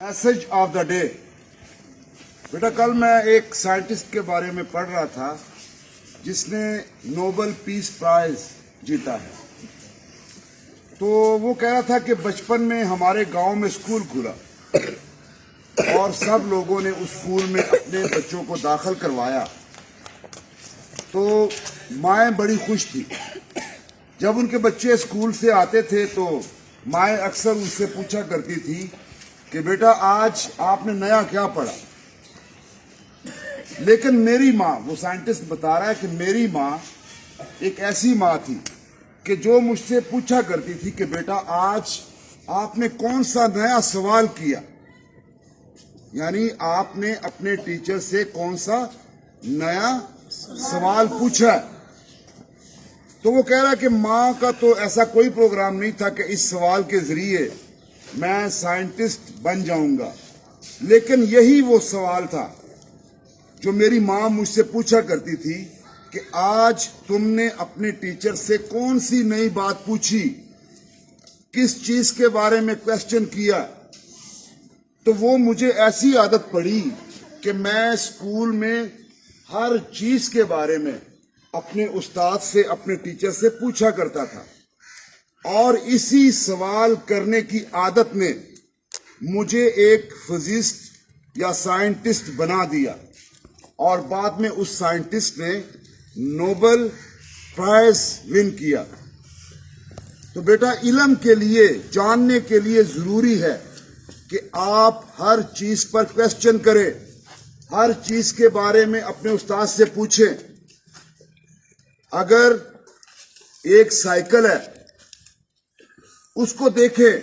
Message of the day. बेटा कल मैं एक साइंटिस्ट के बारे में पढ़ रहा था जिसने नोबेल पीस प्राइज जीता है। तो वो कह रहा था कि बचपन में हमारे गांव में स्कूल खुला और सब लोगों ने उस स्कूल में अपने बच्चों को दाखिल करवाया। तो माएँ बड़ी खुश थी। जब उनके बच्चे स्कूल से आते थे तो माएँ अक्सर उनसे पूछा करती थी कि बेटा आज आपने नया क्या पढ़ा। लेकिन मेरी माँ, वो साइंटिस्ट बता रहा है कि मेरी माँ एक ऐसी माँ थी कि जो मुझसे पूछा करती थी कि बेटा आज आपने कौन सा नया सवाल किया, यानी आपने अपने टीचर से कौन सा नया सवाल पूछा। तो वो कह रहा है कि माँ का तो ऐसा कोई प्रोग्राम नहीं था कि इस सवाल के जरिए मैं साइंटिस्ट बन जाऊंगा, लेकिन यही वो सवाल था जो मेरी माँ मुझसे पूछा करती थी कि आज तुमने अपने टीचर से कौन सी नई बात पूछी, किस चीज के बारे में क्वेश्चन किया। तो वो मुझे ऐसी आदत पड़ी कि मैं स्कूल में हर चीज के बारे में अपने उस्ताद से, अपने टीचर से पूछा करता था और इसी सवाल करने की आदत ने मुझे एक फिजिस्ट या साइंटिस्ट बना दिया और बाद में उस साइंटिस्ट ने नोबेल प्राइज विन किया। तो बेटा इल्म के लिए, जानने के लिए जरूरी है कि आप हर चीज पर क्वेश्चन करें, हर चीज के बारे में अपने उस्ताद से पूछें। अगर एक साइकिल है, उसको देखें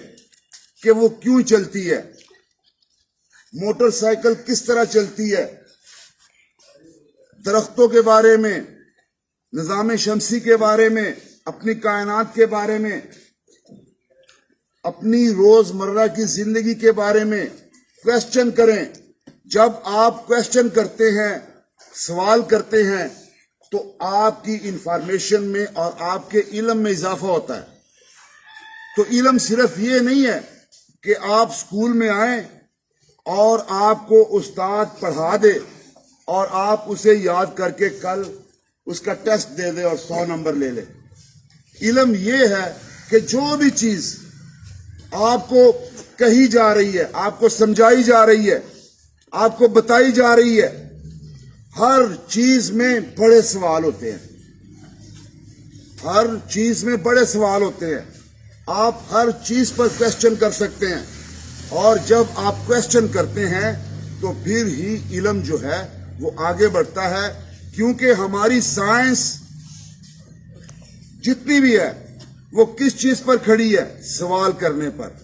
कि वो क्यों चलती है, मोटरसाइकिल किस तरह चलती है, दरख्तों के बारे में, निजाम शमसी के बारे में, अपनी कायनात के बारे में, अपनी रोजमर्रा की जिंदगी के बारे में क्वेश्चन करें। जब आप क्वेश्चन करते हैं, सवाल करते हैं, तो आपकी इंफॉर्मेशन में और आपके इल्म में इजाफा होता है। तो इल्म सिर्फ ये नहीं है कि आप स्कूल में आए और आपको उस्ताद पढ़ा दे और आप उसे याद करके कल उसका टेस्ट दे दे और 100 नंबर ले ले। इल्म ये है कि जो भी चीज आपको कही जा रही है, आपको समझाई जा रही है, आपको बताई जा रही है, हर चीज में बड़े सवाल होते हैं। हर चीज में बड़े सवाल होते हैं। आप हर चीज पर क्वेश्चन कर सकते हैं और जब आप क्वेश्चन करते हैं तो फिर ही इल्म जो है वो आगे बढ़ता है, क्योंकि हमारी साइंस जितनी भी है वो किस चीज पर खड़ी है, सवाल करने पर।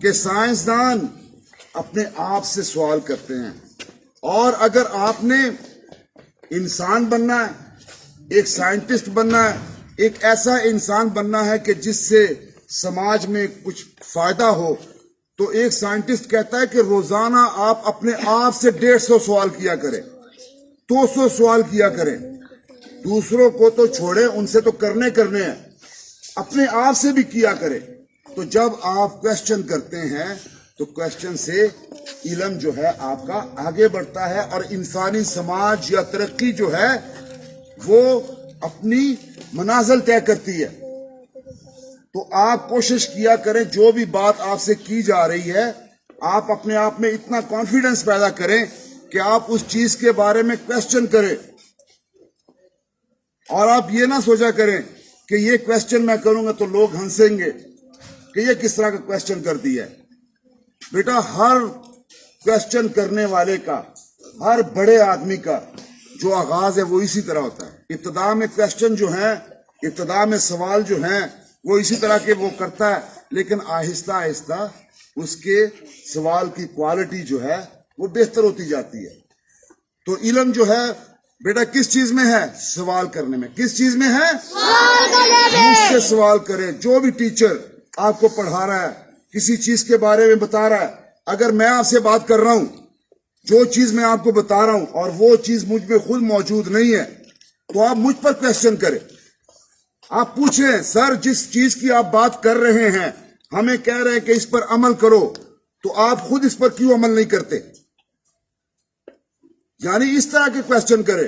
कि साइंसदान अपने आप से सवाल करते हैं और अगर आपने इंसान बनना है, एक साइंटिस्ट बनना है, एक ऐसा इंसान बनना है कि जिससे समाज में कुछ फायदा हो, तो एक साइंटिस्ट कहता है कि रोजाना आप अपने आप से 150 सवाल किया करें, 200 सवाल किया करें। दूसरों को तो छोड़े, उनसे तो करने हैं, अपने आप से भी किया करें। तो जब आप क्वेश्चन करते हैं तो क्वेश्चन से इल्म जो है आपका आगे बढ़ता है और इंसानी समाज या तरक्की जो है वो अपनी मनाजिल तय करती है। तो आप कोशिश किया करें, जो भी बात आपसे की जा रही है, आप अपने आप में इतना कॉन्फिडेंस पैदा करें कि आप उस चीज के बारे में क्वेश्चन करें और आप ये ना सोचा करें कि ये क्वेश्चन मैं करूंगा तो लोग हंसेंगे कि ये किस तरह का क्वेश्चन कर दिया है। बेटा हर क्वेश्चन करने वाले का, हर बड़े आदमी का जो आगाज है वो इसी तरह होता है। इब्तिदा में क्वेश्चन जो है, इब्तिदा में सवाल जो है वो इसी तरह के वो करता है, लेकिन आहिस्ता आहिस्ता उसके सवाल की क्वालिटी जो है वो बेहतर होती जाती है। तो इल्म जो है बेटा किस चीज में है, सवाल करने में। किस चीज में है, मुझसे सवाल करें। जो भी टीचर आपको पढ़ा रहा है, किसी चीज के बारे में बता रहा है, अगर मैं आपसे बात कर रहा हूं, जो चीज मैं आपको बता रहा हूं और वो चीज मुझ में खुद मौजूद नहीं है, तो आप मुझ पर क्वेश्चन करें। आप पूछें, सर जिस चीज की आप बात कर रहे हैं, हमें कह रहे हैं कि इस पर अमल करो, تو آپ خود اس پر کیوں عمل نہیں کرتے؟ یعنی اس طرح کے کوشچن کرے.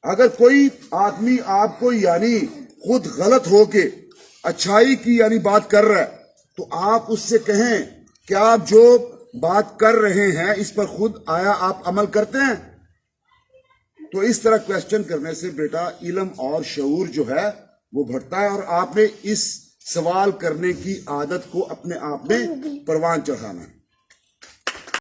اگر کوئی آدمی آپ کو یعنی خود غلط ہو کے اچھائی کی یعنی بات کر رہا ہے تو آپ اس سے کہیں کہ آپ جو بات کر رہے ہیں اس پر خود آیا آپ عمل کرتے ہیں؟ تو اس طرح کوشچن کرنے سے بیٹا علم اور شعور جو ہے وہ بڑھتا ہے، اور آپ نے اس سوال کرنے کی عادت کو اپنے آپ میں پروان چڑھانا ہے.